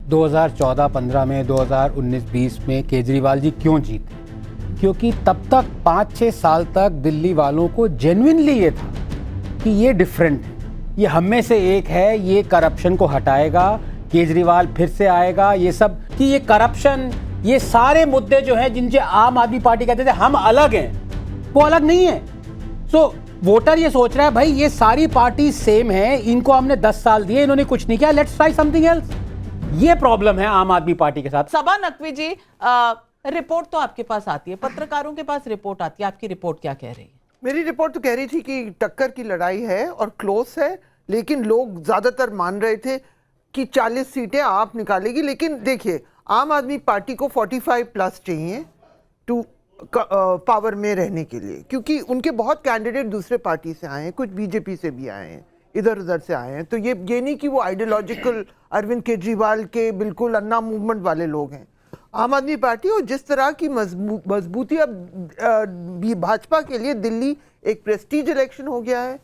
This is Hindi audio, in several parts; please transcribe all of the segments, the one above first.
2014-15 में, 2019-20 में केजरीवाल जी क्यों जीते? क्योंकि तब तक 5-6 साल तक दिल्ली वालों को जेन्युइनली ये था कि ये डिफरेंट है, ये हम में से एक है, ये करप्शन को हटाएगा, केजरीवाल फिर से आएगा, ये सब कि ये करप्शन, ये सारे मुद्दे जो हैं जिनसे आम आदमी पार्टी कहते थे हम अलग हैं, वो अलग नहीं है। सो वोटर ये सोच रहा है भाई ये सारी पार्टी सेम है, इनको हमने 10 साल दिए, इन्होंने कुछ नहीं किया, लेट्स ट्राई समथिंग एल्स। ये प्रॉब्लम है आम आदमी पार्टी के साथ। सबा नकवी जी, रिपोर्ट तो आपके पास आती है, पत्रकारों के पास रिपोर्ट आती है, आपकी रिपोर्ट क्या कह रही है? मेरी रिपोर्ट तो कह रही थी कि टक्कर की लड़ाई है और क्लोज है, लेकिन लोग ज्यादातर मान रहे थे कि 40 सीटें आप निकालेगी। लेकिन देखिए, आम आदमी पार्टी को 45 प्लस चाहिए टू पावर में रहने के लिए, क्योंकि उनके बहुत कैंडिडेट दूसरे पार्टी से आए हैं, कुछ बीजेपी से भी आए हैं, इधर उधर से आए हैं। तो ये नहीं कि वो आइडियोलॉजिकल अरविंद केजरीवाल के बिल्कुल अन्ना मूवमेंट वाले लोग हैं। आम आदमी पार्टी और जिस तरह की मजबूती अब भाजपा के लिए दिल्ली एक प्रेस्टीज इलेक्शन हो गया है,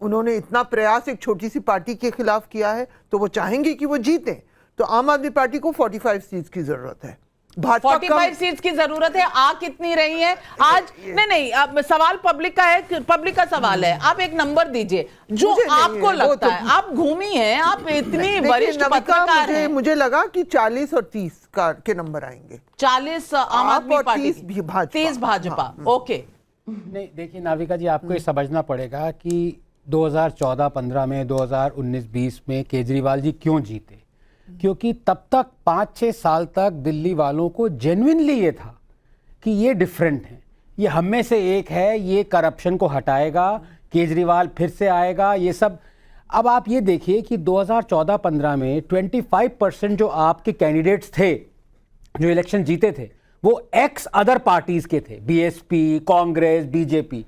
उन्होंने इतना प्रयास एक छोटी सी पार्टी के खिलाफ किया है, तो वो चाहेंगे कि वो जीतें। तो आम आदमी पार्टी को 45 सीट्स की जरूरत है। 45 सीट्स की जरूरत है। आ कितनी रही है आज? नहीं, अब सवाल पब्लिक का है, पब्लिक का सवाल है। आप एक नंबर दीजिए जो आपको लगता है। आप घूमी हैं, आप इतनी वरिष्ठ पत्रकार हैं। मुझे लगा कि 40 और 30 के नंबर आएंगे। 40 आम आदमी पार्टी, 30 भाजपा। ओके, नहीं देखिए नाविका जी, आपको ये समझना पड़ेगा कि 2014-15 में, 2019-20 में केजरीवाल जी क्यों जीते? क्योंकि तब तक 5-6 साल तक दिल्ली वालों को जेन्युइनली ये था कि ये डिफरेंट है, ये हम में से एक है, ये करप्शन को हटाएगा, केजरीवाल फिर से आएगा, ये सब। अब आप ये देखिए कि 2014-15 में 25% जो आपके कैंडिडेट्स थे जो इलेक्शन जीते थे, वो एक्स अदर पार्टीज के थे, बीएसपी, कांग्रेस, बीजेपी।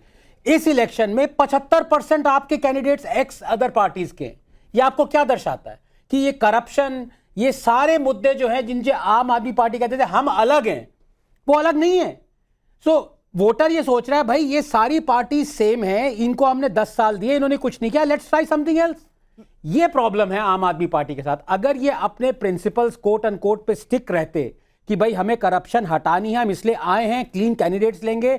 इस इलेक्शन में 75% आपके कैंडिडेट्स एक्स अदर पार्टीज के हैं। ये आपको क्या दर्शाता है कि ये करप्शन, ये सारे मुद्दे जो हैं जिनसे आम आदमी पार्टी कहते थे हम अलग हैं, वो अलग नहीं है। सो वोटर ये सोच रहा है भाई ये सारी पार्टी सेम है, इनको हमने 10 साल दिए, इन्होंने कुछ नहीं किया, लेट्स ट्राई समथिंग एल्स। ये प्रॉब्लम है आम आदमी पार्टी के साथ। अगर ये अपने प्रिंसिपल्स कोट एंड कोट पे स्टिक रहते कि भाई हमें करप्शन हटानी है, हम इसलिए आए हैं, क्लीन कैंडिडेट्स लेंगे,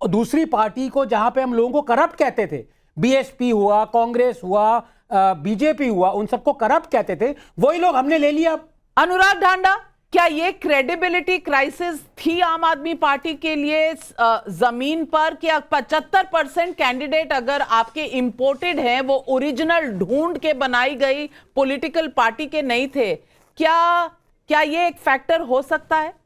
और दूसरी पार्टी को जहां पे हम लोगों को करप्ट कहते थे, बीएसपी हुआ, कांग्रेस हुआ, बीजेपी हुआ, उन सबको करप्ट कहते थे, वही लोग हमने ले लिया। अनुराग ढांडा, क्या ये क्रेडिबिलिटी क्राइसिस थी आम आदमी पार्टी के लिए जमीन पर? क्या 75% कैंडिडेट अगर आपके इंपोर्टेड हैं, वो ओरिजिनल ढूंढ के बनाई गई पॉलिटिकल पार्टी के नहीं थे? क्या ये एक फैक्टर हो सकता है?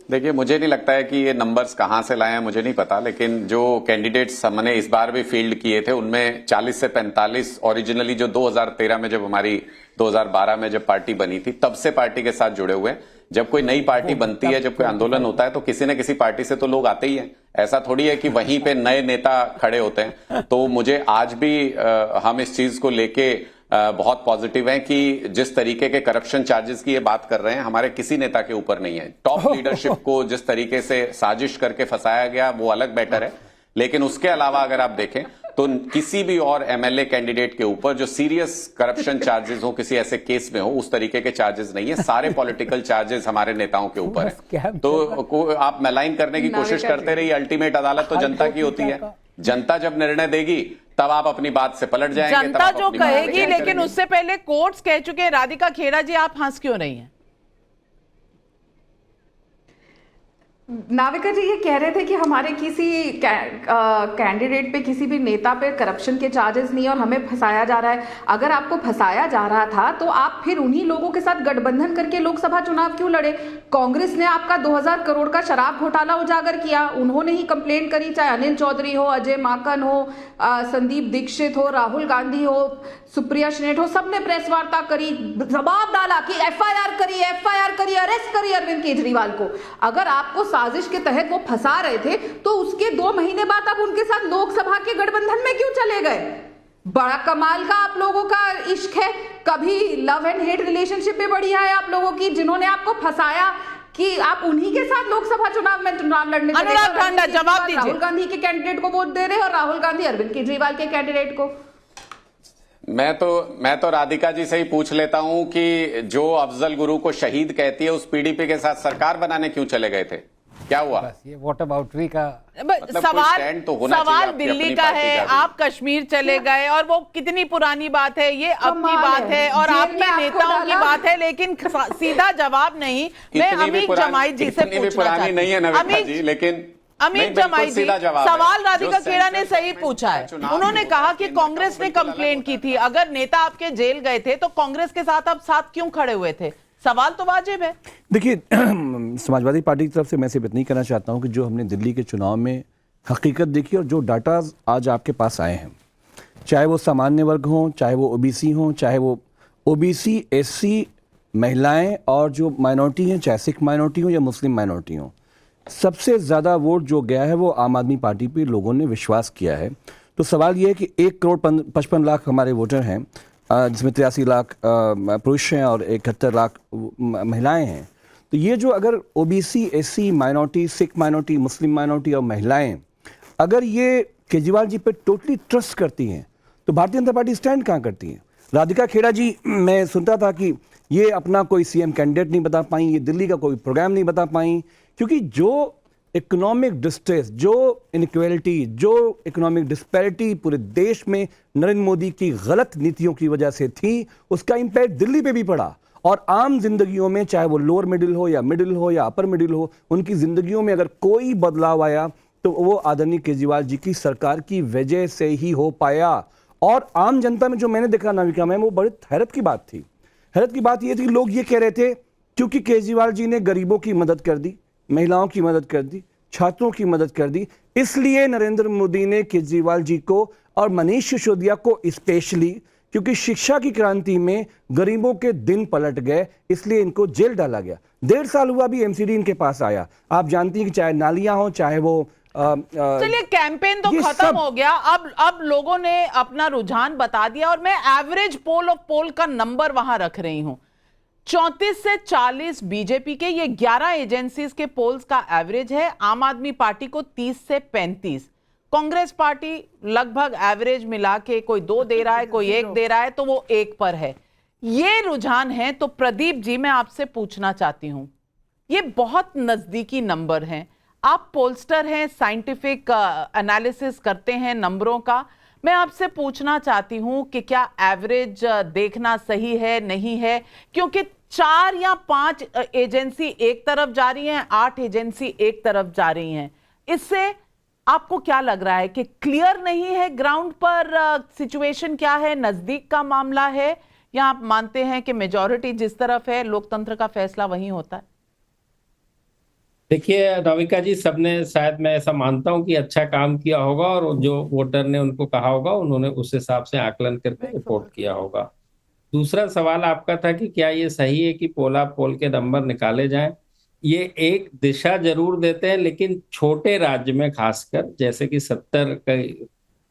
देखिए, मुझे नहीं लगता है कि ये नंबर्स कहां से लाए हैं, मुझे नहीं पता, लेकिन जो कैंडिडेट्स हमने इस बार भी फील्ड किए थे उनमें 40 से 45 ओरिजिनली जो 2013 में जब हमारी 2012 में जब पार्टी बनी थी तब से पार्टी के साथ जुड़े हुए हैं। जब कोई नई पार्टी बनती है, जब कोई आंदोलन होता है तो किसी न किसी पार्टी से तो लोग आते ही हैं। ऐसा थोड़ी है कि वहीं पे नए नेता खड़े होते हैं। तो मुझे आज भी हम इस चीज को लेके बहुत पॉजिटिव है कि जिस तरीके के करप्शन चार्जेस की ये बात कर रहे हैं, हमारे किसी नेता के ऊपर नहीं है। टॉप लीडरशिप को जिस तरीके से साजिश करके फंसाया गया वो अलग मैटर है, लेकिन उसके अलावा अगर आप देखें तो किसी भी और एमएलए कैंडिडेट के ऊपर जो सीरियस करप्शन चार्जेस हो, किसी ऐसे केस में हो, उस तरीके के चार्जेस नहीं है। सारे पॉलिटिकल चार्जेस हमारे नेताओं के ऊपर है। तो आप मैलाइन करने की कोशिश करते रहिए, अल्टीमेट अदालत तो जनता की होती है। जनता जब निर्णय देगी तब आप अपनी बात से पलट जाएंगे। जनता जो कहेगी, लेकिन उससे पहले कोर्ट्स कह चुके हैं। राधिका खेड़ा जी, आप हंस क्यों रही हैं? नाविका जी ये कह रहे थे कि हमारे किसी कैंडिडेट पे, किसी भी नेता पे करप्शन के चार्जेस नहीं है और हमें फंसाया जा रहा है। अगर आपको फंसाया जा रहा था तो आप फिर उन्हीं लोगों के साथ गठबंधन करके लोकसभा चुनाव क्यों लड़े? कांग्रेस ने आपका 2000 करोड़ का शराब घोटाला उजागर किया, उन्होंने ही कंप्लेंट करी, चाहे अनिल चौधरी हो, अजय माकन हो, संदीप दीक्षित हो, राहुल गांधी हो, सुप्रिया श्रीनेट हो, सबने प्रेस वार्ता करी, जवाब डाला कि एफआईआर करी, अरेस्ट करी अरविंद केजरीवाल को। अगर आपको साजिश के तहत वो फंसा रहे थे तो उसके 2 महीने बाद आप उनके साथ लोकसभा के गठबंधन में क्यों चले गए? बड़ा कमाल का आप लोगों का इश्क है। कभी लव एंड हेट रिलेशनशिप में बढ़िया है आप लोगों की, जिन्होंने आपको फंसाया कि आप उन्हीं के साथ लोकसभा चुनाव में चुनाव लड़ने के लिए जवाब दीजिए। राहुल गांधी के कैंडिडेट को वोट दे रहे हैं और राहुल गांधी अरविंद केजरीवाल के कैंडिडेट को। मैं तो राधिका जी से ही पूछ लेता हूं कि जो अफजल गुरु को शहीद कहती है, उस पीडीपी के साथ सरकार बनाने क्यों चले गए थे? क्या हुआ? बस ये वोट अबाउटरी का मतलब सवाल तो होना सवाल चाहिए दिल्ली अपनी का पार्टी है, का भी। आप कश्मीर चले गए और वो कितनी पुरानी बात है, ये अपनी कमाल बात है और जेल में आपके आपको नेताओं की डाला। बात है, लेकिन सीधा जवाब नहीं। मैं अमीर जमाई जी से इतनी भी पूछना पुरानी चाहती नहीं है नविका अमीर जी, लेकिन अमित नहीं, बिल्कुल जमाई जी, सीधा जवाब है। सवाल राधिका जो खेड़ा ने सेंट्रल सही गवर्नमेंट पूछा है। का चुनाव उन्होंने होगा, कहा कि केंद्र का कांग्रेस तो ने बिल्कुल अलग कंप्लेंट की होता थी, अगर नेता आपके जेल गए थे तो कांग्रेस के साथ आप साथ क्यों खड़े हुए थे? सवाल तो वाजिब है। देखिए, समाजवादी पार्टी की तरफ से मैं सिर्फ इतना ही कहना चाहता हूं कि जो हमने दिल्ली के चुनाव में हकीकत देखी और जो डाटा आज आपके पास आए हैं, चाहे वो सामान्य वर्ग हों, चाहे वो ओबीसी हों, चाहे वो ओबीसी, एससी, महिलाएं और जो माइनॉरिटी हैं, चाहे सिख माइनॉरिटी हो या मुस्लिम माइनॉरिटी हो, सबसे ज़्यादा वोट जो गया है वो आम आदमी पार्टी पे लोगों ने विश्वास किया है। तो सवाल ये है कि 1,55,00,000 हमारे वोटर हैं, जिसमें 83 लाख पुरुष हैं और 71 लाख महिलाएं हैं। तो ये जो अगर OBC, SC, minority, Sikh minority, मुस्लिम माइनॉरिटी और महिलाएं अगर ये केजरीवाल जी पे टोटली ट्रस्ट करती हैं, तो भारतीय जनता पार्टी स्टैंड कहाँ करती है? राधिका खेड़ा जी, मैं सुनता था कि ये अपना कोई सीएम कैंडिडेट नहीं बता पाई, ये दिल्ली का कोई प्रोग्राम नहीं बता पाई, क्योंकि जो इकोनॉमिक डिस्ट्रेस, जो इनइक्वालिटी, जो इकोनॉमिक डिस्पैरिटी पूरे देश में नरेंद्र मोदी की गलत नीतियों की वजह से थी, उसका इम्पैक्ट दिल्ली पे भी पड़ा। और आम जिंदगियों में, चाहे वो लोअर मिडिल हो या अपर मिडिल हो, उनकी जिंदगियों में अगर कोई बदलाव आया तो वो आदरणीय केजरीवाल जी की सरकार की वजह से ही हो पाया। और आम जनता में जो मैंने देखा नाविका मैम, वो बड़ी हैरत की बात थी। हैरत की बात ये थी कि लोग ये कह रहे थे क्योंकि केजरीवाल जी ने गरीबों की मदद कर दी, महिलाओं की मदद कर दी, छात्रों की मदद कर दी, इसलिए नरेंद्र मोदी ने केजरीवाल जी को और मनीष सिसोदिया को स्पेशली, क्योंकि शिक्षा की क्रांति में गरीबों के दिन पलट गए, इसलिए इनको जेल डाला गया। 1.5 साल हुआ भी एमसीडी इनके पास आया। आप जानती हैं कि चाहे नालियां हो, चाहे वो चलिए, कैंपेन तो ये खत्म सब हो गया, अब लोगों ने अपना रुझान बता दिया और मैं एवरेज पोल ऑफ पोल का नंबर वहां रख रही हूं। 34 से 40 बीजेपी के, ये 11 एजेंसीज के पोल्स का एवरेज है। आम आदमी पार्टी को 30 से 35, कांग्रेस पार्टी लगभग एवरेज मिला के कोई 2 दे रहा है, कोई 1 दे रहा है, तो वो 1 पर है। ये रुझान है। तो प्रदीप जी, मैं आपसे पूछना चाहती हूं, ये बहुत नजदीकी नंबर हैं, आप पोलस्टर हैं, साइंटिफिक एनालिसिस करते हैं नंबरों का। मैं आपसे पूछना चाहती हूं कि क्या एवरेज देखना सही है, नहीं है? क्योंकि 4 या 5 एजेंसी एक तरफ जा रही हैं, 8 एजेंसी एक तरफ जा रही हैं। इससे आपको क्या लग रहा है कि क्लियर नहीं है ग्राउंड पर सिचुएशन क्या है, नजदीक का मामला है, या आप मानते हैं कि मेजॉरिटी जिस तरफ है, लोकतंत्र का फैसला वहीं होता है? देखिए नविका जी, सबने, शायद मैं ऐसा मानता हूं कि अच्छा काम किया होगा और जो वोटर ने उनको कहा होगा उन्होंने उस हिसाब से आकलन करके रिपोर्ट किया होगा। दूसरा सवाल आपका था कि क्या ये सही है कि पोला पोल के नंबर निकाले जाएं? ये एक दिशा जरूर देते हैं, लेकिन छोटे राज्य में खासकर, जैसे कि 70 का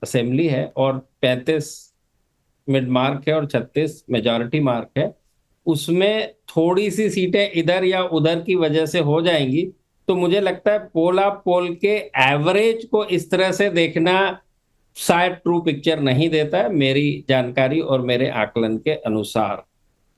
असेंबली है और 35 मिड मार्क है और 36 मेजॉरिटी मार्क है, उसमें थोड़ी सी सीटें इधर या उधर की वजह से हो जाएंगी। तो मुझे लगता है पोला पोल के एवरेज को इस तरह से देखना शायद ट्रू पिक्चर नहीं देता है, मेरी जानकारी और मेरे आकलन के अनुसार।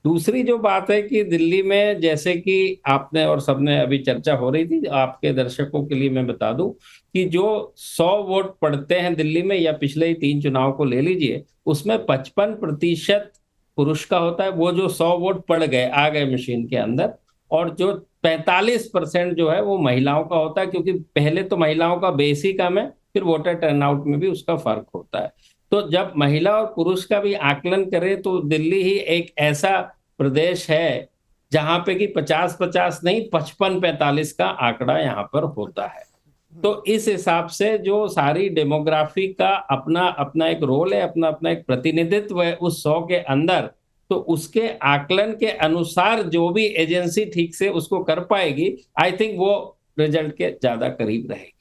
दूसरी जो बात है कि दिल्ली में, जैसे कि आपने और सबने अभी चर्चा हो रही थी, आपके दर्शकों के लिए मैं बता दूं कि जो 100 वोट पड़ते हैं दिल्ली में, या पिछले ही 3 चुनाव को ले लीजिए, उसमें 55% पुरुष का होता है। वो जो 100 वोट पड़ गए, आ गए मशीन के अंदर, और जो 45% जो है वो महिलाओं का होता है, क्योंकि पहले तो महिलाओं का बेस ही कम है, फिर वोटर टर्नआउट में भी उसका फर्क होता है। तो जब महिला और पुरुष का भी आकलन करें तो दिल्ली ही एक ऐसा प्रदेश है जहां पे कि 50-50 नहीं, 55-45 का आंकड़ा यहाँ पर होता है। तो इस हिसाब से जो सारी डेमोग्राफी का अपना अपना एक रोल है, अपना अपना एक प्रतिनिधित्व है उस 100 के अंदर, तो उसके आकलन के अनुसार जो भी एजेंसी ठीक से उसको कर पाएगी, आई थिंक वो रिजल्ट के ज्यादा करीब रहेगी।